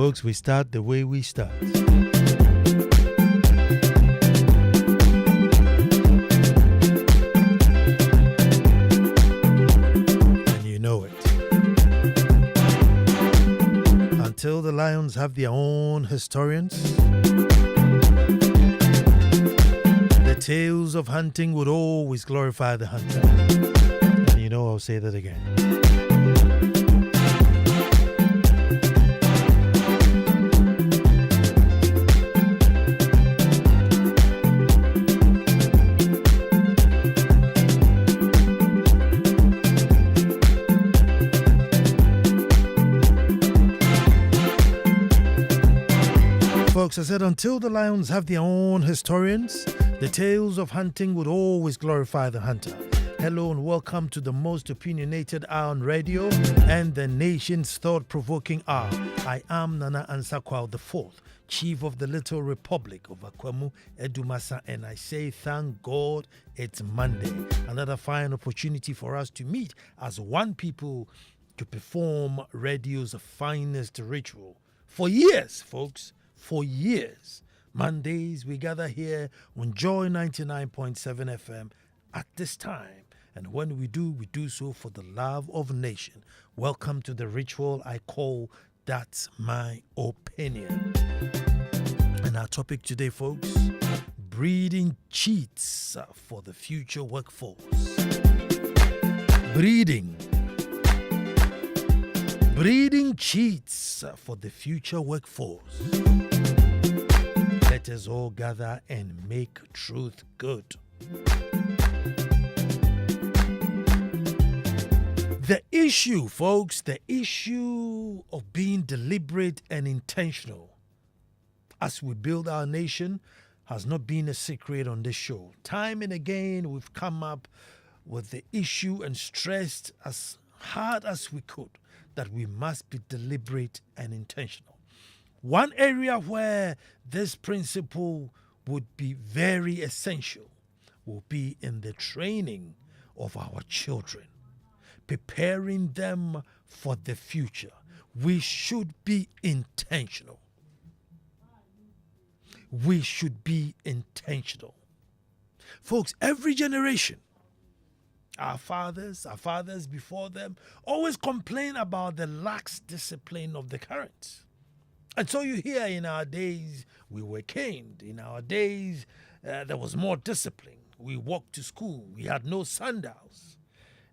Folks, we start the way we start. And you know it. Until the lions have their own historians, the tales of hunting would always glorify the hunter. And you know I'll say that again. Folks, I said until the lions have their own historians, the tales of hunting would always glorify the hunter. Hello and welcome to the most opinionated hour on radio and the nation's thought-provoking hour. I am Nana Ansah Kwao IV, Chief of the Little Republic of Akwemu, Edumasa, and I say thank God it's Monday. Another fine opportunity for us to meet as one people to perform radio's finest ritual. For years, folks, for years, Mondays we gather here on Joy 99.7 FM at this time. And when we do so for the love of nation. Welcome to the ritual I call That's My Opinion. And our topic today, folks, breeding cheats for the future workforce. Breeding cheats for the future workforce. Let us all gather and make truth good. The issue, folks, the issue of being deliberate and intentional as we build our nation has not been a secret on this show. Time and again, we've come up with the issue and stressed as hard as we could that we must be deliberate and intentional. One area where this principle would be very essential will be in the training of our children, preparing them for the future. We should be intentional. We should be intentional. Folks, every generation, our fathers before them, always complain about the lax discipline of the current. And so you hear in our days, we were caned. In our days, there was more discipline. We walked to school. We had no sandals.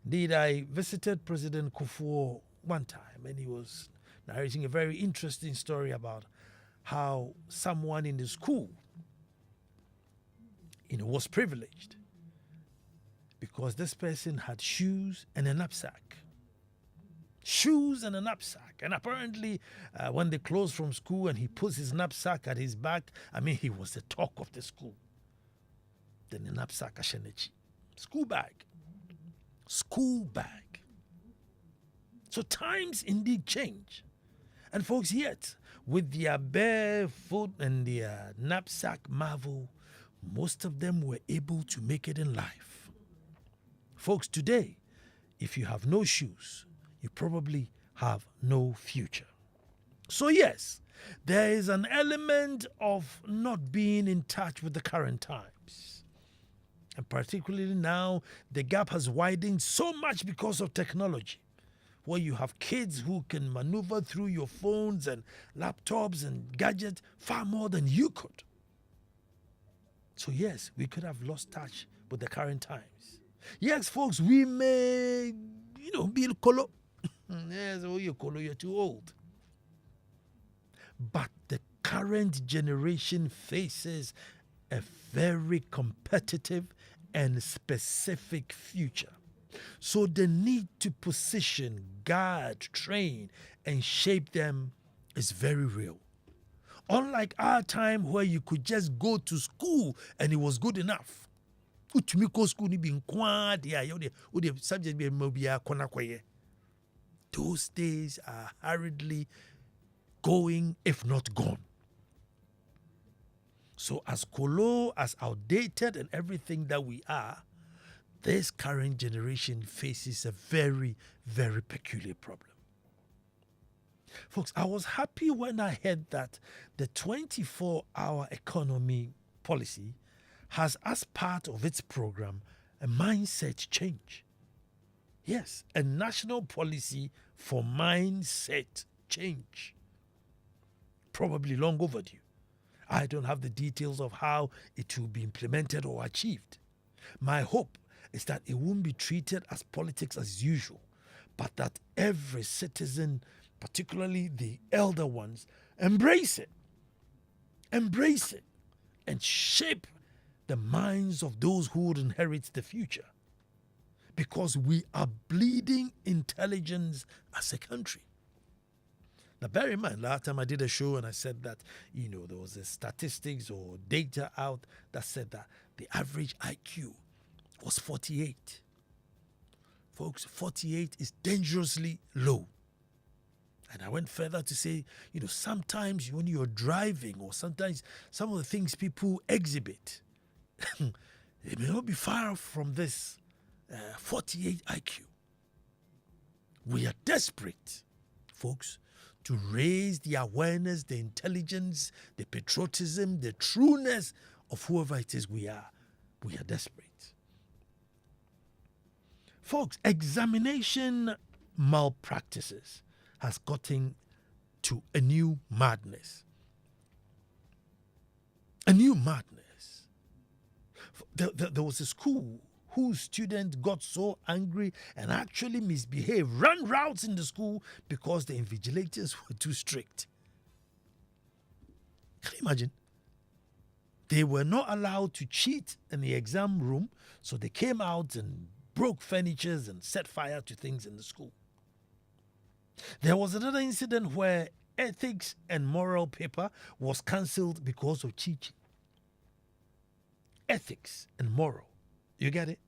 Indeed, I visited President Kufuor one time, and he was narrating a very interesting story about how someone in the school, was privileged because this person had shoes and a knapsack. Shoes and a knapsack. And apparently, when they closed from school and he puts his knapsack at his back, he was the talk of the school. Then the knapsack, school bag. School bag. So times indeed change. And folks, yet, with their bare foot and their knapsack marvel, most of them were able to make it in life. Folks, today, if you have no shoes, you probably have no future. So yes, there is an element of not being in touch with the current times. And particularly now, the gap has widened so much because of technology, where you have kids who can maneuver through your phones and laptops and gadgets far more than you could. So yes, we could have lost touch with the current times. Yes, folks, we may, be colo. Yes, you're too old. But the current generation faces a very competitive and specific future. So the need to position, guard, train, and shape them is very real. Unlike our time where you could just go to school and it was good enough. Those days are hurriedly going, if not gone. So as colo, as outdated and everything that we are, this current generation faces a very, very peculiar problem. Folks, I was happy when I heard that the 24-hour economy policy has, as part of its program, a mindset change. Yes, a national policy for mindset change. Probably long overdue. I don't have the details of how it will be implemented or achieved. My hope is that it won't be treated as politics as usual, but that every citizen, particularly the elder ones, embrace it, and shape the minds of those who would inherit the future. Because we are bleeding intelligence as a country. Now, bear in mind, last time I did a show and I said that, there was a statistics or data out that said that the average IQ was 48. Folks, 48 is dangerously low. And I went further to say, sometimes when you're driving, or sometimes some of the things people exhibit, they may not be far from this 48 IQ. We are desperate, folks, to raise the awareness, the intelligence, the patriotism, the trueness of whoever it is we are. We are desperate. Folks, examination malpractices has gotten to a new madness. A new madness. There was a school whose student got so angry and actually misbehaved, ran routes in the school because the invigilators were too strict. Can you imagine? They were not allowed to cheat in the exam room, so they came out and broke furnitures and set fire to things in the school. There was another incident where ethics and moral paper was cancelled because of cheating. Ethics and moral. You get it?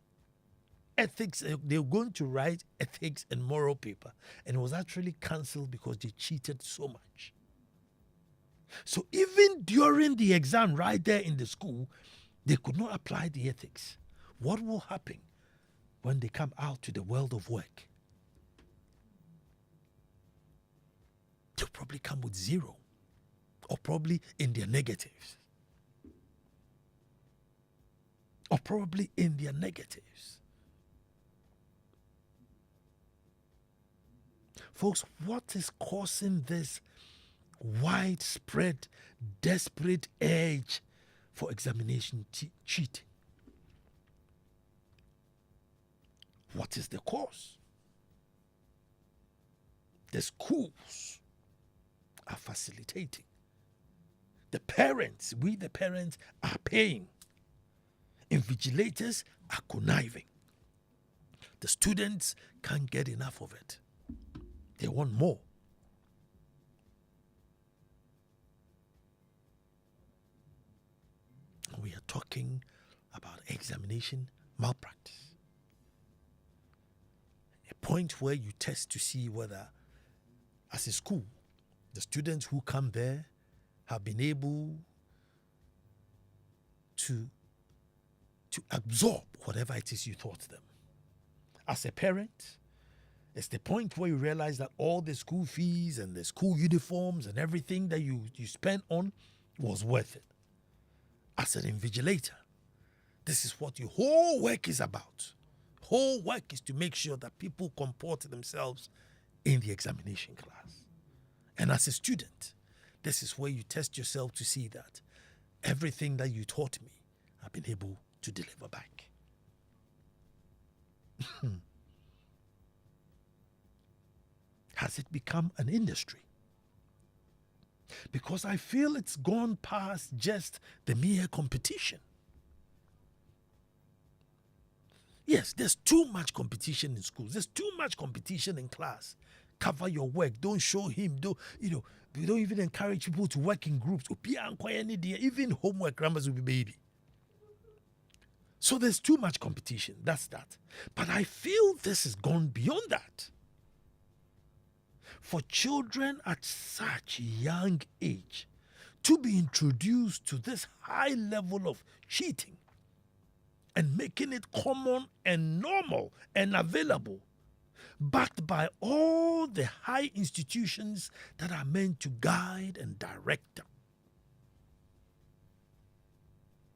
Ethics, they were going to write ethics and moral paper, and it was actually cancelled because they cheated so much. So even during the exam right there in the school, they could not apply the ethics. What will happen when they come out to the world of work? They'll probably come with 0, or probably in their negatives. Folks, what is causing this widespread, desperate urge for examination cheating? What is the cause? The schools are facilitating. The parents, we the parents, are paying. Invigilators are conniving. The students can't get enough of it. They want more. We are talking about examination malpractice. A point where you test to see whether, as a school, the students who come there have been able to absorb whatever it is you taught them. As a parent, it's the point where you realize that all the school fees and the school uniforms and everything that you spent on was worth it. As an invigilator, this is what your whole work is about. Whole work is to make sure that people comport themselves in the examination class. And as a student, this is where you test yourself to see that everything that you taught me, I've been able to deliver back. Has it become an industry? Because I feel it's gone past just the mere competition. Yes, there's too much competition in schools. There's too much competition in class. Cover your work. Don't show him. We don't even encourage people to work in groups. Even homework, grammars will be baby. So there's too much competition. That's that. But I feel this has gone beyond that. For children at such young age to be introduced to this high level of cheating and making it common and normal and available backed by all the high institutions that are meant to guide and direct them.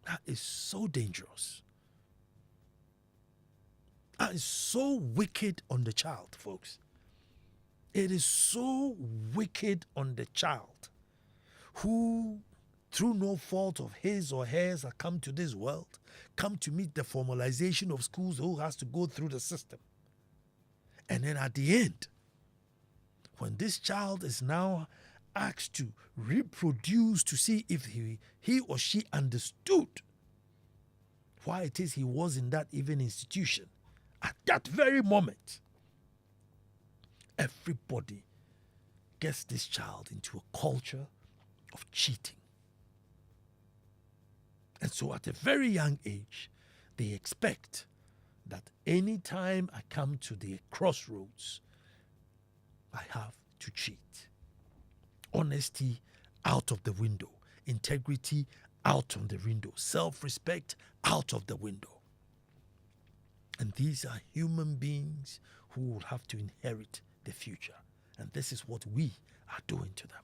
That is so dangerous. That is so wicked on the child, folks. It is so wicked on the child who, through no fault of his or hers, have come to this world, come to meet the formalization of schools, who has to go through the system. And then at the end, when this child is now asked to reproduce to see if he or she understood why it is he was in that even institution, at that very moment, everybody gets this child into a culture of cheating. And so at a very young age, they expect that any time I come to the crossroads, I have to cheat. Honesty out of the window. Integrity out of the window. Self-respect out of the window. And these are human beings who will have to inherit the future. And this is what we are doing to them.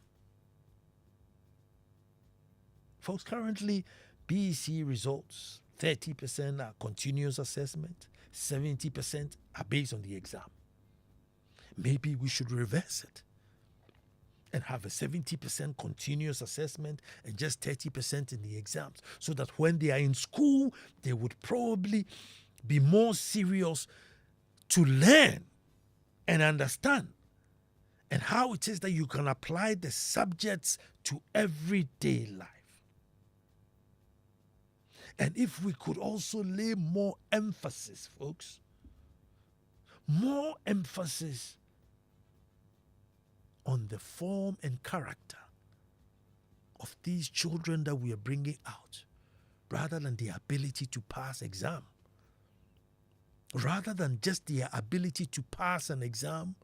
Folks, currently, BEC results, 30% are continuous assessment, 70% are based on the exam. Maybe we should reverse it and have a 70% continuous assessment and just 30% in the exams, so that when they are in school, they would probably be more serious to learn and understand and how it is that you can apply the subjects to everyday life. And if we could also lay more emphasis, folks, more emphasis on the form and character of these children that we are bringing out, rather than the ability to pass exam, rather than just their ability to pass an exam,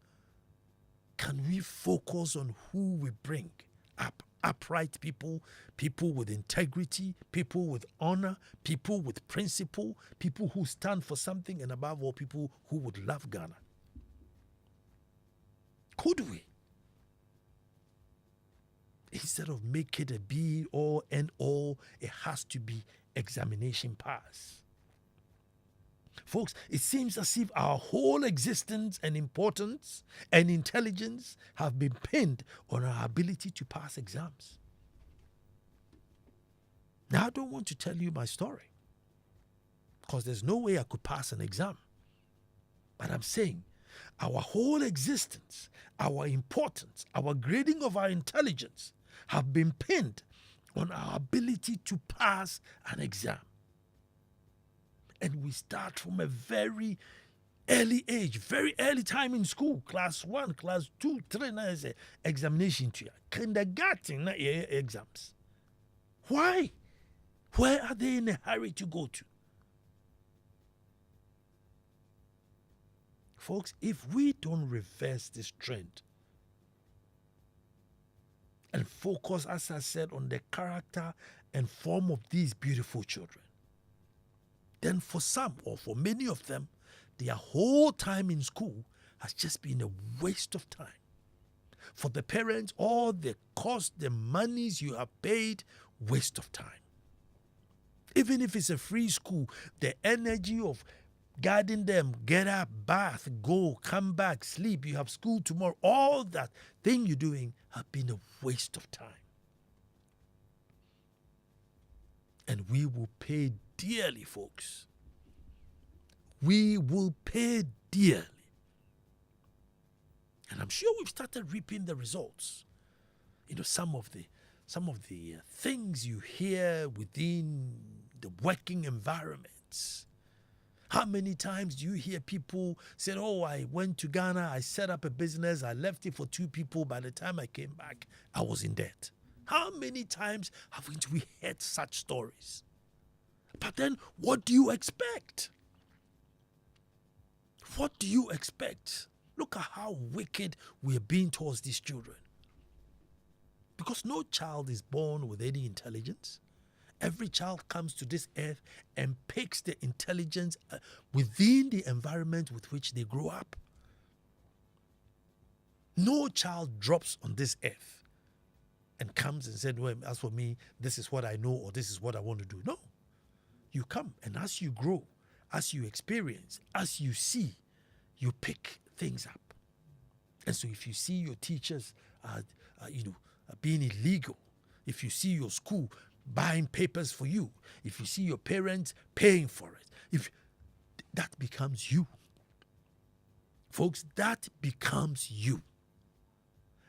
can we focus on who we bring up? Upright people, people with integrity, people with honor, people with principle, people who stand for something, and above all, people who would love Ghana. Could we? Instead of make it a be all and all, it has to be examination pass. Folks, it seems as if our whole existence and importance and intelligence have been pinned on our ability to pass exams. Now, I don't want to tell you my story, because there's no way I could pass an exam. But I'm saying our whole existence, our importance, our grading of our intelligence have been pinned on our ability to pass an exam. And we start from a very early age, very early time in school, class 1, class 2, 3, na is examination to you. Kindergarten na exams. Why? Where are they in a hurry to go to? Folks, if we don't reverse this trend and focus, as I said, on the character and form of these beautiful children, then for some, or for many of them, their whole time in school has just been a waste of time. For the parents, all the cost, the monies you have paid, waste of time. Even if it's a free school, the energy of guiding them, get up, bath, go, come back, sleep, you have school tomorrow, all that thing you're doing have been a waste of time. And we will pay dearly, folks. We will pay dearly. And I'm sure we've started reaping the results. You know, some of the things you hear within the working environments. How many times do you hear people say, oh, I went to Ghana, I set up a business, I left it for 2 people, by the time I came back, I was in debt. How many times haven't we heard such stories? But then, what do you expect? What do you expect? Look at how wicked we are being towards these children. Because no child is born with any intelligence. Every child comes to this earth and picks the intelligence within the environment with which they grow up. No child drops on this earth and comes and said, well, as for me, this is what I know or this is what I want to do. No. You come, and as you grow, as you experience, as you see, you pick things up. And so if you see your teachers being illegal, if you see your school buying papers for you, if you see your parents paying for it, that becomes you. Folks, that becomes you.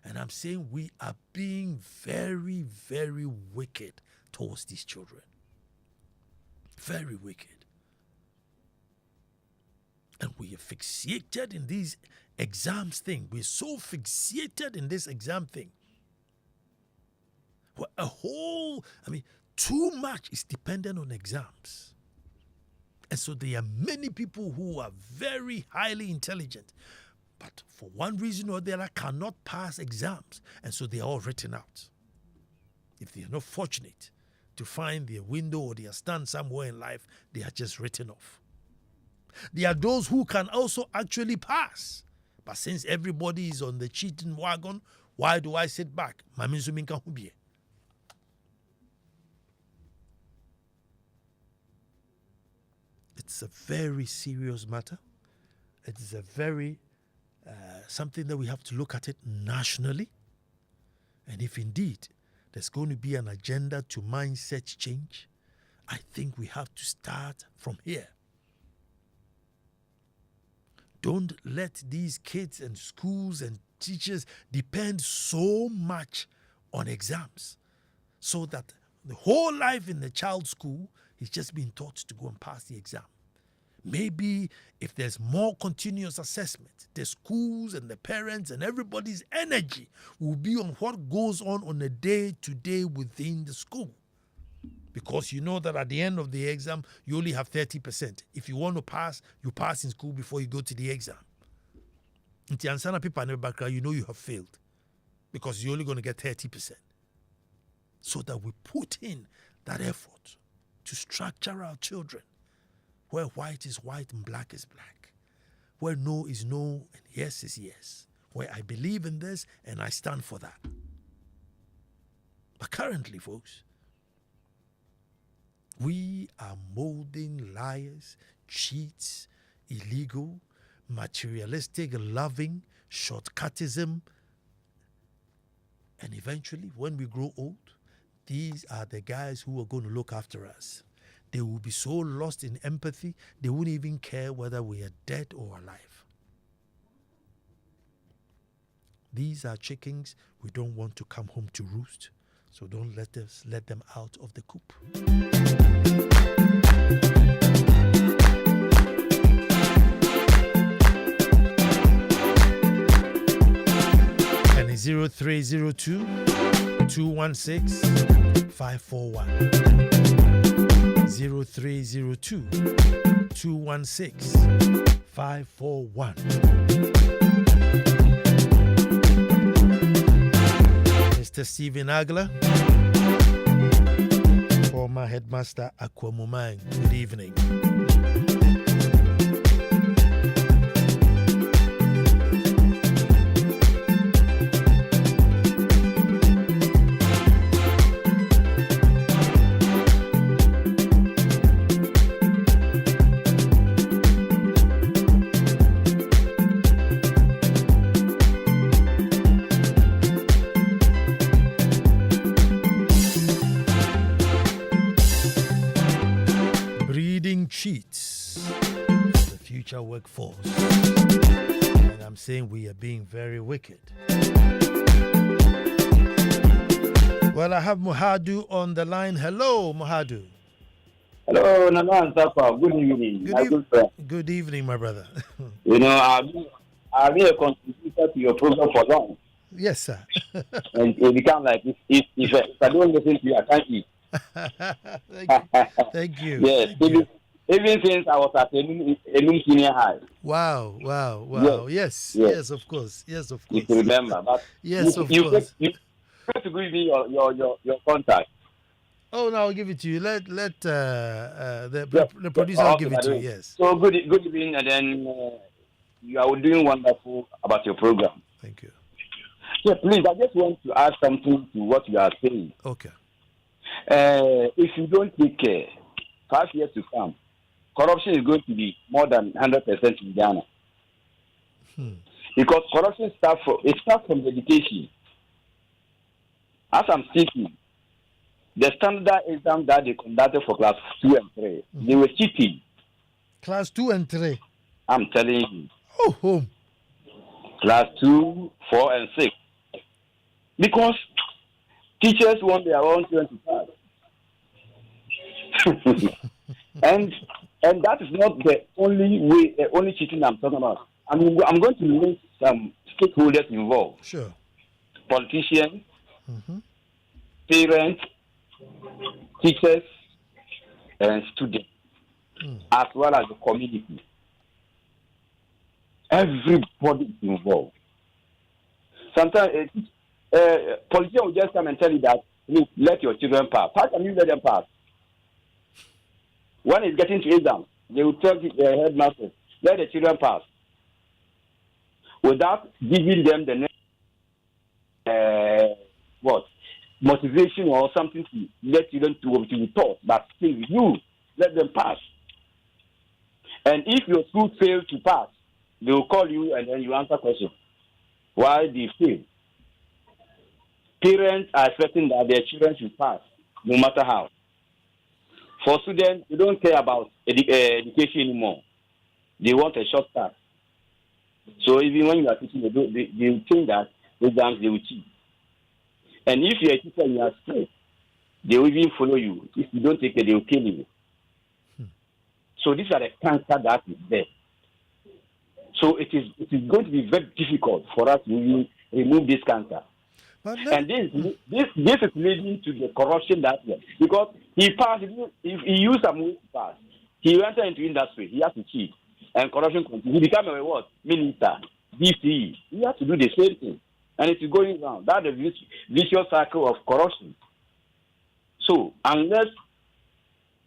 And I'm saying we are being very, very wicked towards these children. Very wicked. And we are fixated in these exams thing. We're so fixated in this exam thing. Too much is dependent on exams. And so there are many people who are very highly intelligent, but for one reason or the other cannot pass exams. And so they are all written out. If they are not fortunate to find their window or their stand somewhere in life, they are just written off. There are those who can also actually pass. But since everybody is on the cheating wagon, why do I sit back? It's a very serious matter. It is a very something that we have to look at it nationally. And if indeed there's going to be an agenda to mindset change, I think we have to start from here. Don't let these kids and schools and teachers depend so much on exams, so that the whole life in the child's school is just being taught to go and pass the exam. Maybe if there's more continuous assessment, the schools and the parents and everybody's energy will be on what goes on a day-to-day within the school. Because you know that at the end of the exam, you only have 30%. If you want to pass, you pass in school before you go to the exam. If you answer people in the background, you know you have failed. Because you're only going to get 30%. So that we put in that effort to structure our children where white is white and black is black. Where no is no and yes is yes. Where I believe in this and I stand for that. But currently, folks, we are molding liars, cheats, illegal, materialistic, loving, shortcutism. And eventually, when we grow old, these are the guys who are going to look after us. They will be so lost in empathy, they won't even care whether we are dead or alive. These are chickens we don't want to come home to roost. So don't let them out of the coop. And it's 0302 216 541. 0302 216 541. Mr. Stephen Agler, former headmaster Akwamumang. Good evening. Cheats the future workforce. And I'm saying we are being very wicked. Well, I have Muhadu on the line. Hello, Muhadu. Hello, Nana Ansah Kwao. Good evening. Good evening, my brother. I've been a contributor to your program for long. Yes, sir. And it becomes like, if I don't listen to you, I can't eat. Thank you. Yes. Thank you. Even since I was at a senior high. Wow. Yes, of course. Yes, of course. You remember. But yes, of course. You have to give me your contact. Oh, no, I'll give it to you. Let the producer will give it to you, yes. So good evening, and then you are doing wonderful about your program. Thank you. Yeah, please, I just want to add something to what you are saying. Okay. If you don't take care, 5 years to come, corruption is going to be more than 100% in Ghana. Because corruption starts from education. As I'm speaking, the standard exam that they conducted for class 2 and 3, they were cheating. Class 2 and 3. I'm telling you. Oh, home. Class 2, 4, and 6. Because teachers want their own children to pass. and that is not the only way, only cheating I'm talking about. I'm going to list some stakeholders involved. Sure. Politicians, parents, teachers, and students, as well as the community. Everybody is involved. Sometimes politicians will just come and tell you that, look, let your children pass. How can you let them pass? When it's getting to exam, they will tell the headmasters, let the children pass. Without giving them the motivation or something to let children to be taught, but still you let them pass. And if your school fails to pass, they will call you and then you answer questions. Why they fail? Parents are expecting that their children should pass, no matter how. For students, they don't care about education anymore. They want a shortcut. So even when you are teaching, they think that exams they will cheat. And if you are a teacher and you are stressed, they will even follow you. If you don't take it, they will kill you. So these are the cancer that is there. So it is going to be very difficult for us to remove this cancer. And this is leading to the corruption that way. Because he passed, if he used some way to pass, he entered into industry, he has to cheat. And corruption continues. He became a what? Minister, DCE. He has to do the same thing. And it's going around. That's the vicious cycle of corruption. So, unless,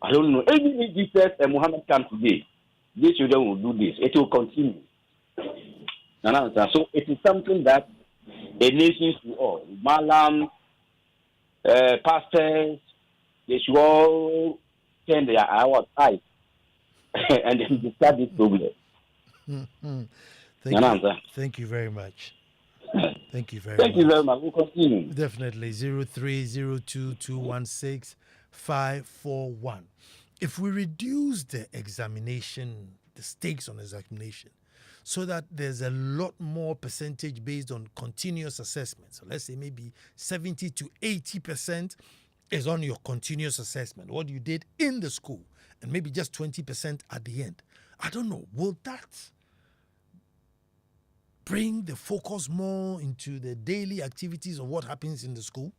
I don't know, any Jesus and Muhammad come today, these children will do this. It will continue. Nana Ansah. So, it is something that a nation should all, Malam, pastors, they should all turn their eyes and then discuss this problem. Thank you very much. Thank you very much. We'll continue. Definitely. 0302216541. If we reduce the examination, the stakes on examination, so that there's a lot more percentage based on continuous assessment. So let's say maybe 70 to 80% is on your continuous assessment, what you did in the school, and maybe just 20% at the end. I don't know. Will that bring the focus more into the daily activities of what happens in the school?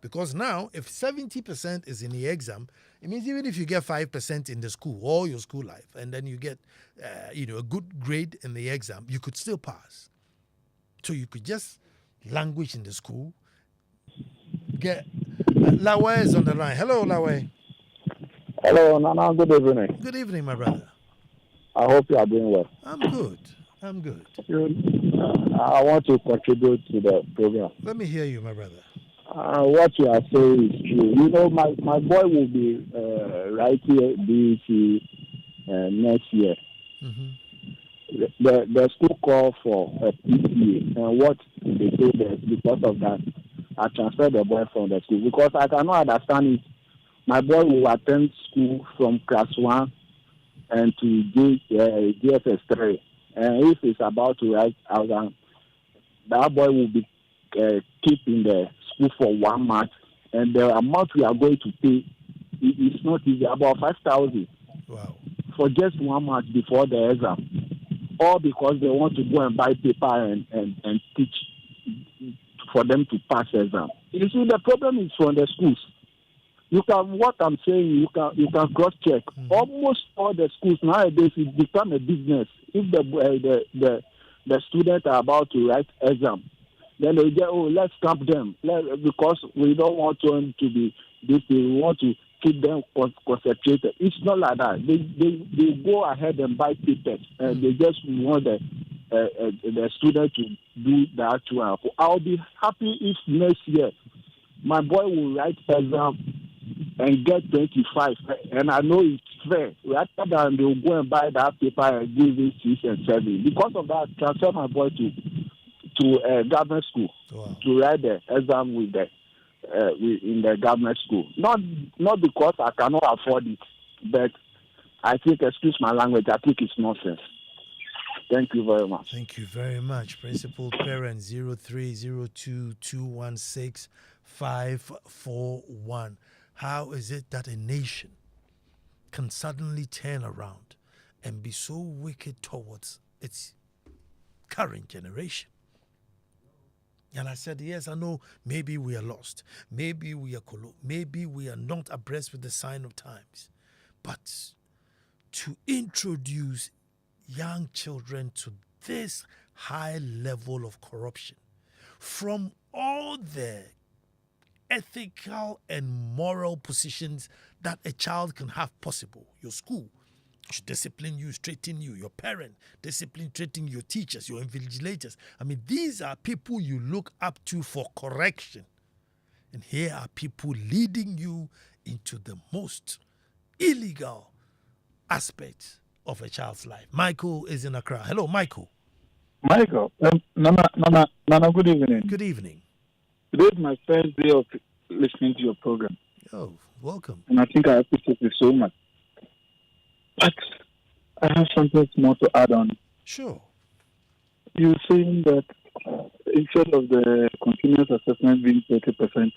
Because now, if 70% is in the exam, it means even if you get 5% in the school, all your school life, and then you get, a good grade in the exam, you could still pass. So you could just languish in the school. Get Lawe is on the line. Hello, Lawe. Hello, Nana. Good evening. Good evening, my brother. I hope you are doing well. I'm good. I want to contribute to the program. Let me hear you, my brother. What you are saying is true. You know, my boy will be right here BEC next year. The school called for a PTA, and what they told us, because of that, I transferred the boy from the school because I cannot understand it. My boy will attend school from class 1 and to GSS 3. And if it's about to write exam, that boy will be kept in the school for 1 month. And the amount we are going to pay is not easy, about 5,000. Wow. For just 1 month before the exam. All because they want to go and buy paper and teach for them to pass exam. You see, the problem is from the schools. What I'm saying, you can cross check. Almost all the schools nowadays it become a business. If the students are about to write exam, then they get let's camp them because we don't want them to be this. We want to keep them concentrated. It's not like that. They go ahead and buy papers and they just want the the student to do that too. I'll be happy if next year my boy will write exam and get 25, and I know it's fair. Rather than they'll go and buy that paper and give it 6 and 7. Because of that, transfer my boy to government school to write the exam with the in the government school. Not because I cannot afford it, but I think, excuse my language, I think it's nonsense. Thank you very much. Thank you very much. Principal parent 0302216541. How is it that a nation can suddenly turn around and be so wicked towards its current generation? And I said, yes, I know maybe we are lost. Maybe we are maybe we are not abreast with the sign of times. But to introduce young children to this high level of corruption from all the ethical and moral positions that a child can have possible. Your school should discipline you, straighten you. Your parent, discipline, straighten your teachers, your invigilators. I mean, these are people you look up to for correction. And here are people leading you into the most illegal aspects of a child's life. Michael is in Accra. Hello, Michael. Michael, Nana, good evening. Good evening. Today is my first day of listening to your program. Oh, welcome. And I think I appreciate it so much. But I have something small to add on. Sure. You're saying that instead of the continuous assessment being 30%,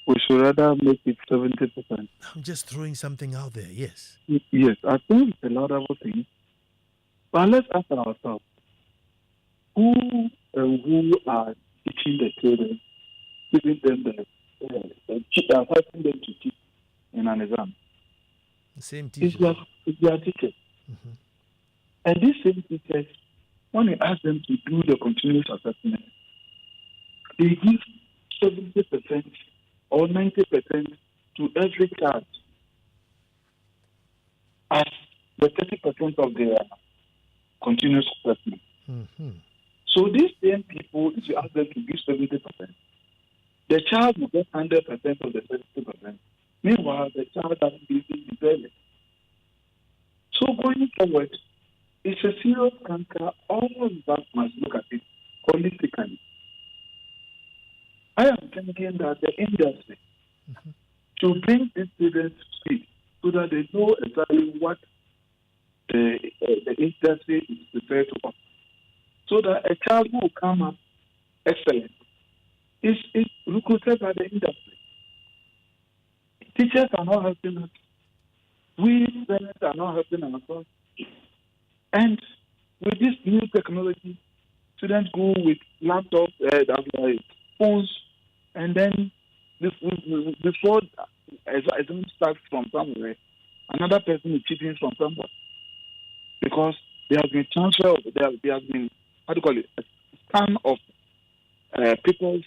we should rather make it 70%. I'm just throwing something out there, yes. Yes, I think it's a laudable thing. But let's ask ourselves, who are teaching the children, giving them helping them to teach in an exam? The same teachers. It's their teachers. Mm-hmm. And these same teachers, when you ask them to do the continuous assessment, they give 70% or 90% to every child as the 30% of their continuous assessment. Mm-hmm. So these same people, if you ask them to give 70%, the child will get 100% of the 70%. Meanwhile, the child doesn't really deserve it. So going forward, it's a serious cancer. All of us must look at it holistically. I am thinking that the industry should bring these students to speak so that they know exactly what the industry is prepared to offer. So that a child who will come up excellent is recruited by the industry. Teachers are not helping us. We parents are not helping ourselves. And with this new technology, students go with laptops, phones, and then before exam starts from somewhere, another person is cheating from somewhere. Because there has been transfer, there has been, a scan of papers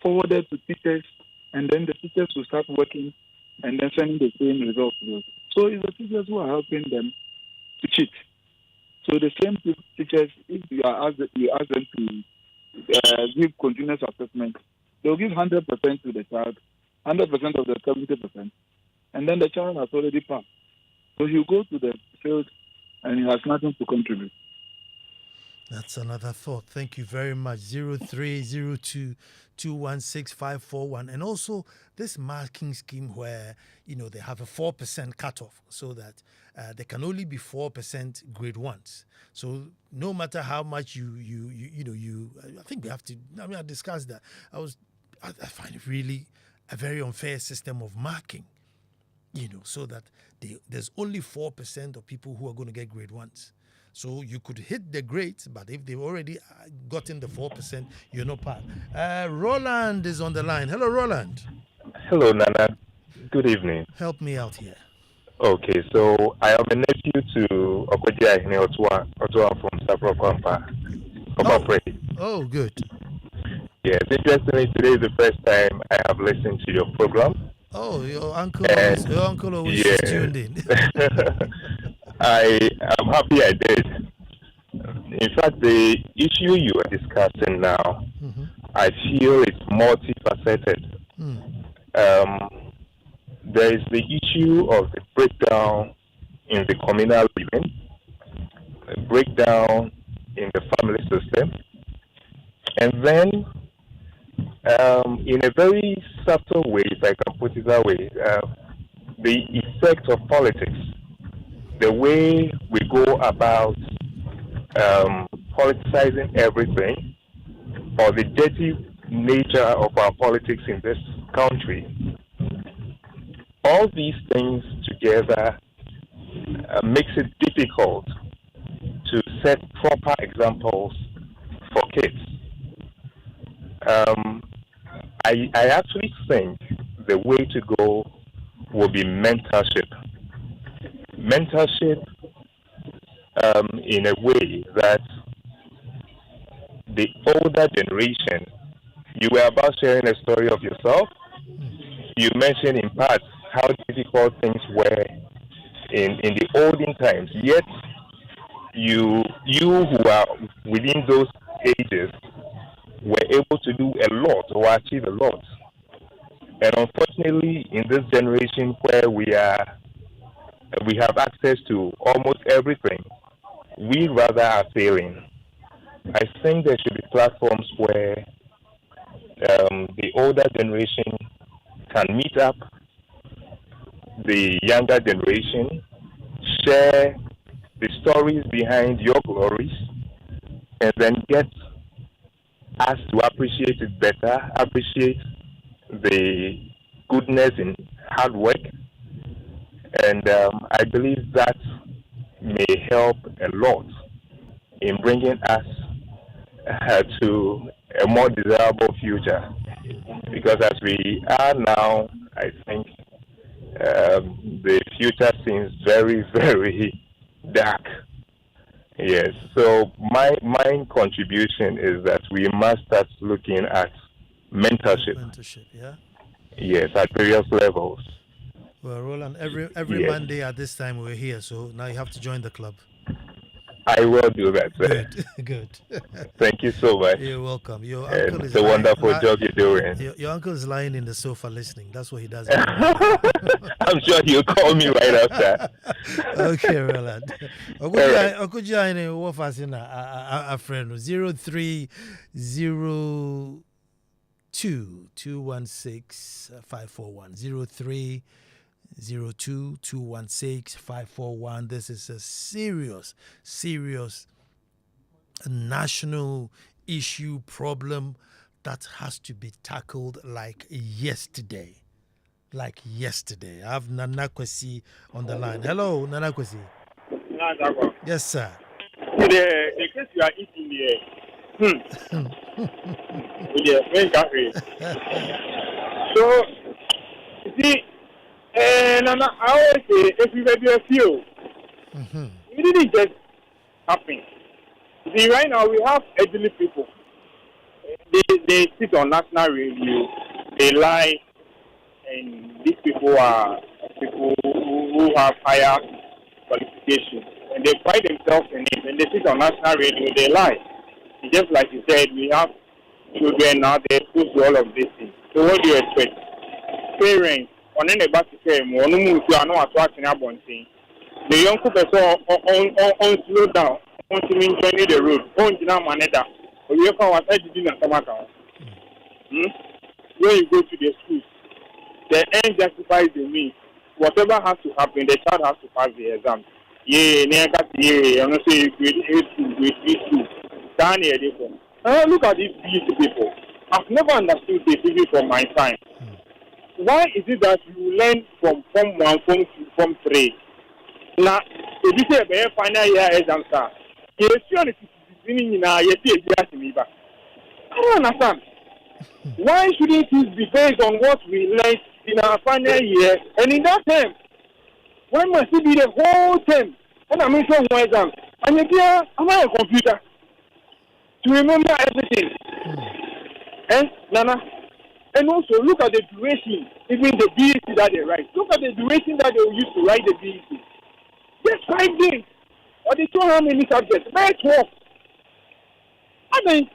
forwarded to teachers, and then the teachers will start working and then sending the same results. So it's the teachers who are helping them to cheat. So the same teachers, if you ask them to give continuous assessment, they'll give 100% to the child, 100% of the 70%, and then the child has already passed. So he'll go to the field and he has nothing to contribute. That's another thought. Thank you very much. 0302216541. And also this marking scheme where, they have a 4% cutoff so that there can only be 4% grade ones. So no matter how much I think we have to, I discussed that. I find it really a very unfair system of marking, so that there's only 4% of people who are going to get grade ones. So you could hit the grades, but if they've already gotten the 4%, you're not part. Roland is on the line. Hello, Roland. Hello, Nana. Good evening. Help me out here. Okay, so I am a nephew to Okodia Otua from Sapro Kwampa. Oh, good. Yes, interestingly, today is the first time I have listened to your program. Oh, your uncle always tuned in. I am happy I did. In fact, the issue you are discussing now, Mm-hmm. I feel it's multifaceted. There is the issue of the breakdown in the communal living, a breakdown in the family system, and then in a very subtle way, if I can put it that way, the effect of politics, the way we go about politicizing everything, or the dirty nature of our politics in this country. All these things together makes it difficult to set proper examples for kids. I actually think the way to go will be mentorship. Mentorship in a way that the older generation, you were about sharing a story of yourself. You mentioned in part how difficult things were in the olden times. Yet, you who are within those ages were able to do a lot or achieve a lot. And unfortunately, in this generation where we have access to almost everything, we rather are failing. I think there should be platforms where the older generation can meet up the younger generation, share the stories behind your glories, and then get us to appreciate it better, appreciate the goodness in hard work. And I believe that may help a lot in bringing us to a more desirable future. Because as we are now, I think the future seems very, very dark. Yes. So my contribution is that we must start looking at mentorship. Mentorship, yeah. Yes, at various levels. Well, Roland, every Yes. Monday at this time we're here, so now you have to join the club. I will do that, sir. Good, good. Thank you so much. You're welcome. Your And uncle is the wonderful job you're doing. Your uncle is lying in the sofa listening. That's what he does. I'm sure he'll call me right after. Okay, Roland. Okuja what fascina a friend 0302 216 541 0302 216 541. This is a serious national issue problem that has to be tackled like yesterday. I have Nana Kwesi on the line. Hello, Nana Kwesi. Yes, sir. The case you are eating So, you see, Nana, I always say, if you have a few, it didn't just happen. See, right now we have elderly people. They sit on national radio, they lie, and these people are people who have higher qualifications, and they pride themselves in it, and they sit on national radio, they lie. It's just like you said, we have children now, they're exposed to all of these things. So what do you expect? Parents, on any back to say, no move to an one thing. The young people on slow down, on to maintain the road, on to now manada, or you can what I did in Tamaka. When you go to the schools, the end justifies the means. Whatever has to happen, the child has to pass the exam. I'm not saying grade 8 to grade 3 to look at these people. I've never understood this even from my time. Why is it that you learn from Form 1, Form 2, Form 3? Now, if you say a final year exam, sir, you're sure it's beginning now, you see a year. I don't understand. Why shouldn't it be based on what we learned in our final year and in that term? Why must it be the whole term? And I'm in some exam. And here, am I a computer to remember everything? And Nana, and also look at the duration, even the BEC that they write. Look at the duration that they will use to write the BEC. Just 5 days. Or they show how many subjects. Very 12. I mean,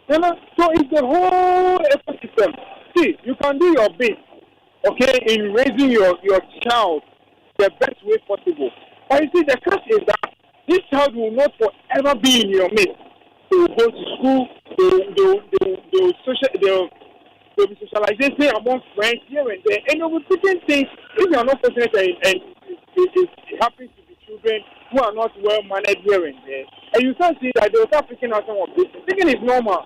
you know, so it's the whole ecosystem. See, you can do your bit, okay, in raising your child the best way possible. But you see, the catch is that this child will not forever be in your midst. They will go to school, they'll be socializing among friends here and there, and they'll be picking things. If you are not fortunate and it happens to be children who are not well managed here and there, and you start seeing that they'll start picking out some of this. Thinking is normal.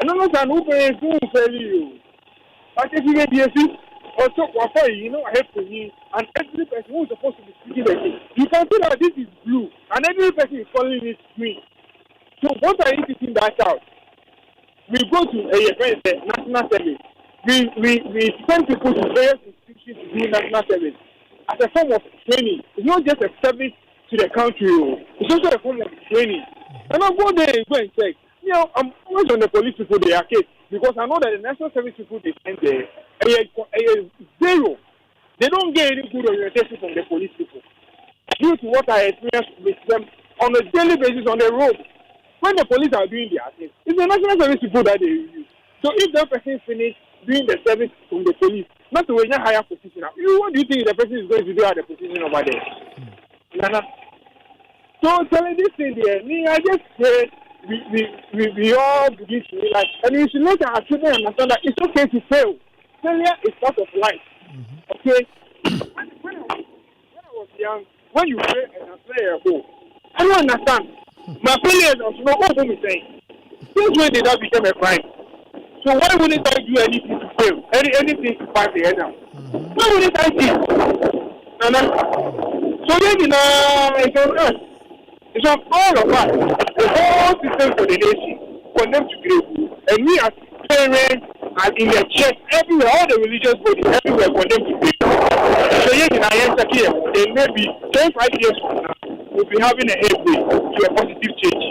And understand who parents do fairly you. But if you get DSC, also, you know, I have to hear, and every person who is supposed to be speaking the thing, you can see that this is blue, and every person is following it green. So what are you teaching that out? We go to a national service. We send people to various institutions to do national service as a form of training. It's not just a service to the country. It's also a form of training. And I go there and go and check. You know, I'm always on the police people they are case because I know that the national service people they send there zero. They don't get any good orientation from the police people. Due to what I experience with them on a daily basis on the road. When the police are doing their thing, it's the national service people that they use. So if that person finish doing the service from the police, not to win a higher position, what do you think the person is going to do at the position over there? Nana. So telling this thing there, I just say we all begin to realize, and we should let our children understand that it's okay to fail. Failure is part of life. Okay? When I was young, when you fail and I play a ball, I don't understand. My failures also know what I'm saying. Since when did that become a crime? So why wouldn't I do anything to fail? Anything to pass the exam? Why wouldn't I do? So then it's on us. It's on all of us. The whole system for the nation, for them to grow. And we as parents, and in the church, everywhere, all the religious bodies, everywhere for them to grow. So yes, in Nana Ansah here, they may be 25 years from now, we'll be having a headway to a positive change.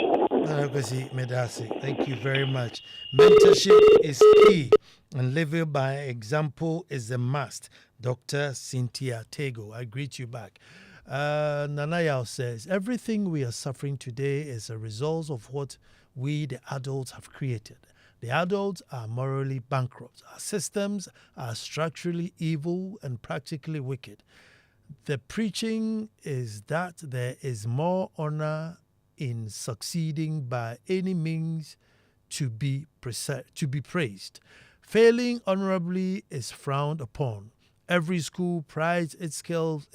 Thank you very much. Mentorship is key, and living by example is a must. Dr. Cynthia Tego, I greet you back. Nana Yao says, everything we are suffering today is a result of what we, the adults, have created. The adults are morally bankrupt. Our systems are structurally evil and practically wicked. The preaching is that there is more honor in succeeding by any means to be praised. Failing honorably is frowned upon. Every school prides itself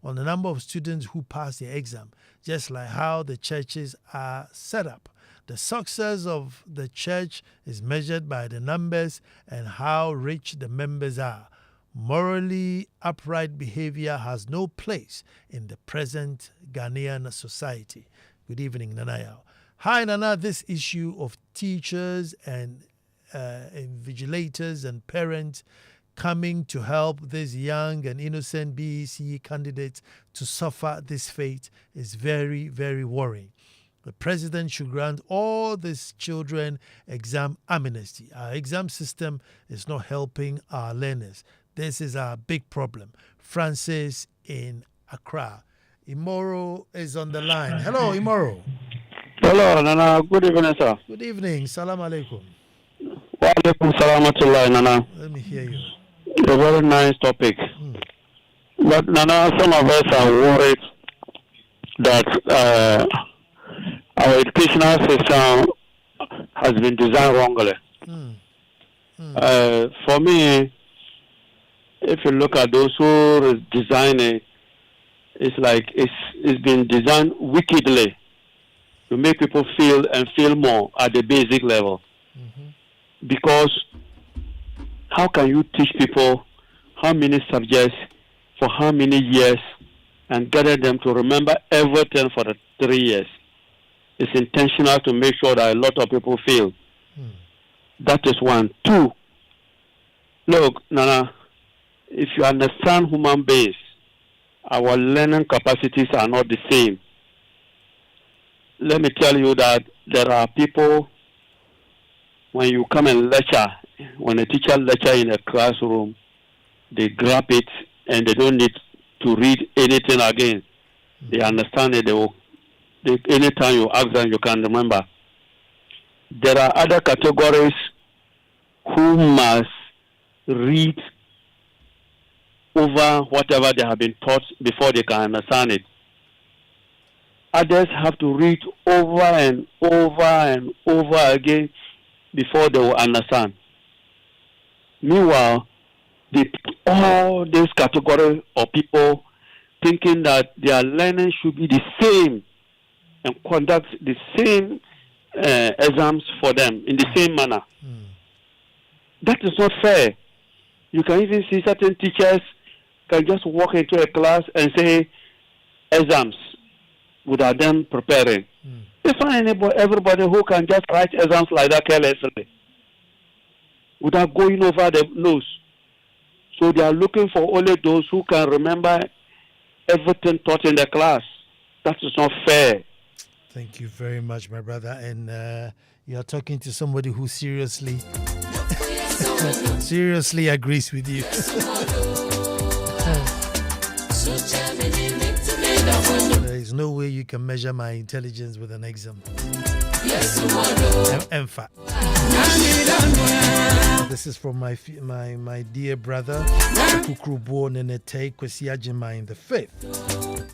on the number of students who pass their exam, just like how the churches are set up. The success of the church is measured by the numbers and how rich the members are. Morally upright behavior has no place in the present Ghanaian society. Good evening, Nana Yao. Hi, Nana. This issue of teachers and invigilators and parents coming to help these young and innocent BEC candidates to suffer this fate is very, very worrying. The president should grant all these children exam amnesty. Our exam system is not helping our learners. This is our big problem. Francis in Accra. Imoro is on the line. Hello, Imoro. Hello, Nana. Good evening, sir. Good evening. Salam alaikum. Wa alaikum salam, Nana. Let me hear you. A very nice topic. But, Nana, some of us are worried that our educational system has been designed wrongly. For me, if you look at those who design it, it's like it's been designed wickedly to make people feel more at the basic level. Because how can you teach people how many subjects for how many years and gather them to remember everything for the 3 years? It's intentional to make sure that a lot of people fail. That is one. Two, look, Nana, if you understand human beings, our learning capacities are not the same. Let me tell you that there are people, when you come and lecture, when a teacher lectures in a classroom, they grab it and they don't need to read anything again. They understand it, anytime you ask them, you can remember. There are other categories who must read over whatever they have been taught before they can understand it. Others have to read over and over and over again before they will understand. Meanwhile, all these categories of people thinking that their learning should be the same and conduct the same exams for them in the same manner. That is not fair. You can even see certain teachers can just walk into a class and say exams without them preparing. It's not everybody who can just write exams like that carelessly without going over the nose. So they are looking for only those who can remember everything taught in the class. That is not fair. Thank you very much, my brother. And you are talking to somebody who seriously agrees with you. There is no way you can measure my intelligence with an exam. In fact, this is from my dear brother, Kukrubo Nenete Kwesi Agyemang V,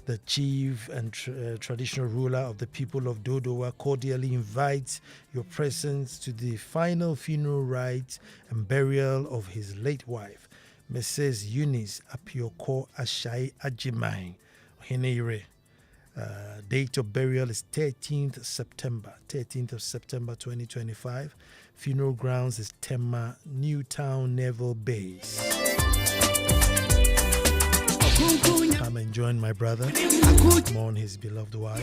the chief and traditional ruler of the people of Dodowa, cordially invites your presence to the final funeral rites and burial of his late wife, Mrs. Eunice Apioko Ashai Agyemang Oheneire. Date of burial is 13th of September 2025. Funeral grounds is Tema, Newtown Naval Base. Come and join my brother, mourn his beloved wife.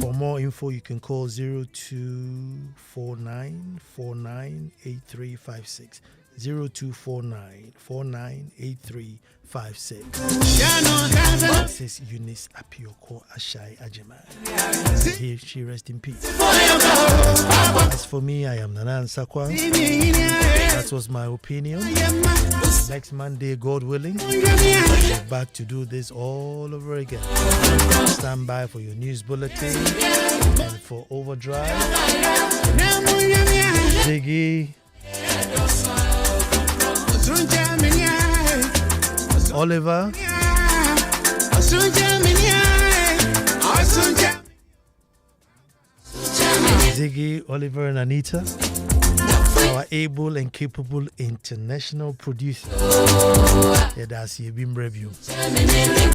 For more info, you can call 0249 498356. 0249-498356. This is Eunice Apioko Ashai Agyemang. She rest in peace. As for me, I am Nana Ansah Kwao. That was my opinion. Next Monday, God willing, we're back to do this all over again. Stand by for your news bulletin and for Overdrive. Ziggy, Oliver, Ziggy, Oliver, and Anita, our able and capable international producer. Yeah, that's your beam review.